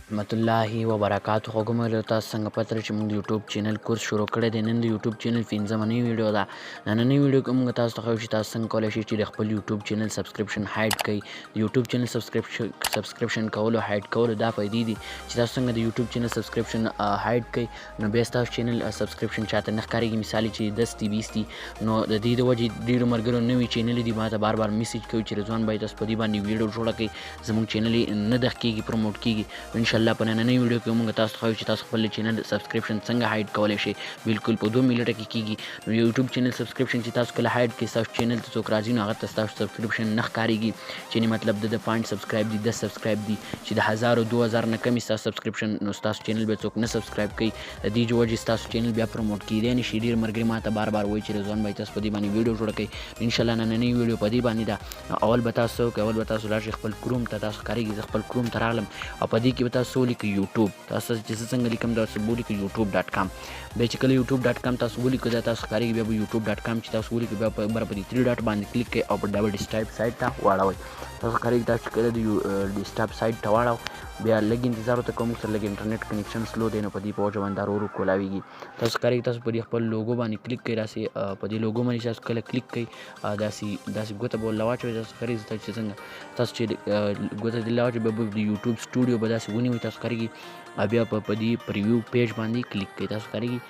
رحمت الله وبرکاته. خو کومه له تاسو څنګه پته لري چې موږ د یوټیوب چینل کورس شروع کړی دی. نن د یوټیوب چینل 15مه ویډیو ده. نننۍ ویډیو کې موږ تاسو ته ښیو چې تاسو څنګه کولی شئ چې د خپل یوټیوب چینل سبسکرپشن هایډ کړئ. د یوټیوب چینل سبسکرپشن کولو هایډ کولو دا فایدې دي چې تاسو څنګه د یوټیوب چینل سبسکرپشن هایډ کړئ نو بیا ستاسو چینل سبسکرپشن چاته نه ښکارېږي. مثال چې 10 دي 20 دي نو د دې د وجې ډېرو ملګرو نوي چینل دي ما ته بار بار میسیج کوي چې رضوان بھائی تاسو په دې باندې ویډیو جوړه کړئ زموږ چینل یې نه دغ کېږي پروموټ کېږي. انشاءالله په نننۍ ویډیو کې موږ تاسو ته ښیو چې تاسو خپل چینل سبسکرپشن څنګه هایډ کولی شئ. بالکل په 2 منټه کې کېږي. نو یوټیوب چینل سبسکرپشن چې تاسو کله هایډ کړئ ستاسو چینل ته څوک راځي نو هغه ته ستاسو سبسکرپشن نه ښکارېږي چې مطلب د پوینټ سبسکرایب دي 10 سبسکرایب دي چې د 1000 او 2000 نه کم ستاسو سبسکرپشن نو ستاسو چینل به څوک نه سبسکرایب کوي. د دې وجې ستاسو چینل بیا پروموټ کېدی نه شي. ډېر ملګري ما ته بار بار وایي چې رضوان بھائی تاسو په دې باندې ویډیو جوړه کړئ. انشاءالله نننۍ ویډیو په دې باندې ده. اول به تاسو لاړ شئ خپل کروم ته. تاسو ښکارېږي زه خپل کروم ته راغلم او په دې کې به تاسو ولیکئ یوټیوب. تاسو چې زه څنګه لیکم داسې به ولیکئ youtube.com. بیا چې کله youtube.com تاسو ولیکئ دا تاسو ښکارېږي بیا به youtube.com چې تاسو ولیکئ بیا په بر په دې 3 ډاټ باندې کلیک کړئ او په ډبل ډیسکټاپ سایټ ته واړوئ. تاسو ښکارېږي دا چې کله د ډیسکټاپ سایټ ته واړو بیا لږ انتظار ورته کوم سره لږ انټرنیټ کنیکشن سلو دی نو په دې په وجه باندې دا ورو کولاویږي. تاسو ښکارېږي تاسو په دې خپل لوګو باندې کلیک کړئ. داسې په دې لوګو باندې تاسو کله کلیک کړئ داسې ګوته به ورله واچوئ. تاسو ښکارېږي چې څنګه تاسو چې ګوته دې واچوئ بیا به د یوټیوب سټوډیو به داسې ونیوئ. تاسو ښکارېږي بیا په دې پریویو پیج باندې کلیک کړئ. تاسو ښکارېږي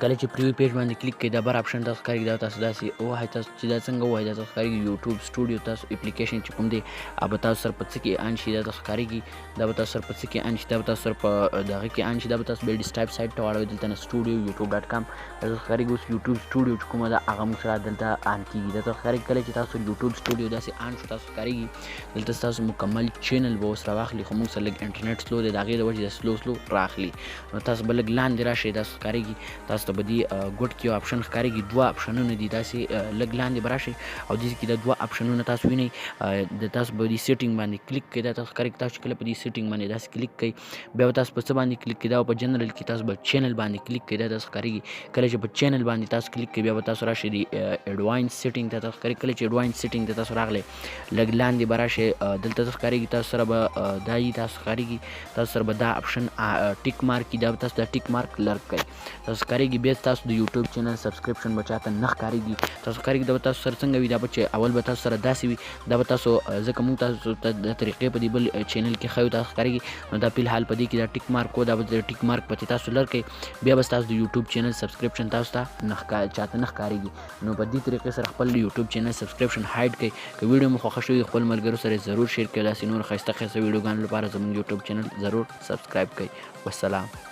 کله چې پریویو پیج باندې کلیک کړئ دا بر آپشن تاسو ښکارېږي دا تاسو داسې ووهئ. تاسو چې دا څنګه ووهئ دا تاسو ښکارېږي یوټیوب سټوډیو تاسو اپلیکیشن چې کوم دی هغه به تاسو سره په څه کې آن شي. دا تاسو ښکارېږي دا به تاسو سره په څه کې آن شي. دا به تاسو سره په دغه کې آن شي. دا به تاسو بیا ډیسکټاپ سایټ ته واړوئ. دلته نه سټوډیو youtube.com دا تاسو ښکارېږي اوس یوټیوب سټوډیو چې کومه ده هغه موږ سره دلته آن کېږي. دا تاسو ښکارېږي کله چې تاسو یوټیوب سټوډیو داسې آن شو تاسو ښکارېږي دلته ستاسو مکمل چینل به اوس راواخلي. خو موږ سره لږ انټرنیټ سلو دی د هغې د وجې د سلو راخلي. نو تاسو به لږ لاندې راشئ. تاسو ښکارېږي تاسو ته به دې ګوټ کې یو آپشن ښکارېږي 2 آپشنونه دي داسې لږ لاندې به راشئ او دې کې د 2 آپشنونه تاسو وینئ. د تاسو به دې سیټینګ باندې کلیک کړئ. دا تاسو ښکارېږي تاسو چې کله په دې سیټینګ باندې داسې کلیک کړئ بیا به تاسو په څه باندې کلیک کړئ دا په جنرل کې تاسو به چینل باندې کلیک کړئ. دا تاسو ښکارېږي کله چې په چینل باندې تاسو کلیک کړئ بیا به تاسو راشئ د ایډوانس سیټینګ ته. تاسو ښکارېږي کله چې ایډوانس سیټینګ ته تاسو راغلی لږ لاندې به راشئ. دلته تاسو ښکارېږي تاسو سره به دا وي. تاسو ښکارېږي تاسو سره به دا آپشن ټیک مارک وي. دا به تاسو دا ټیک مارک لرک کړئ. تاسو ښکارېږي بیا تاسو د یوټیوب چینل سبسکرپشن به چاته نه ښکارېږي. تاسو ښکارېږي دا به تاسو سره څنګه وي دا به چې اول به تاسو سره داسې وي. دا به تاسو ځکه موږ تاسو ته د طریقې په دې بل چینل کې ښیو تاسو ښکارېږي نو دا فلحال په دې کې دا ټیک مارک و دا به د ټیک مارک پسې تاسو لرکئ بیا به ستاسو د یوټیوب چینل سبسکرپشن تاسو ته چاته نه ښکارېږي. نو په دې طریقې سره خپل یوټیوب چینل سبسکرپشن هایډ کړئ. که ویډیو مو خوښه شوې خپل ملګرو سره ضرور شیر کړئ. داسې نور ښایسته ښایسته ویډیوګانو لپاره زموږ یوټیوب چینل ضرور سبسکرایب کړئ. والسلام.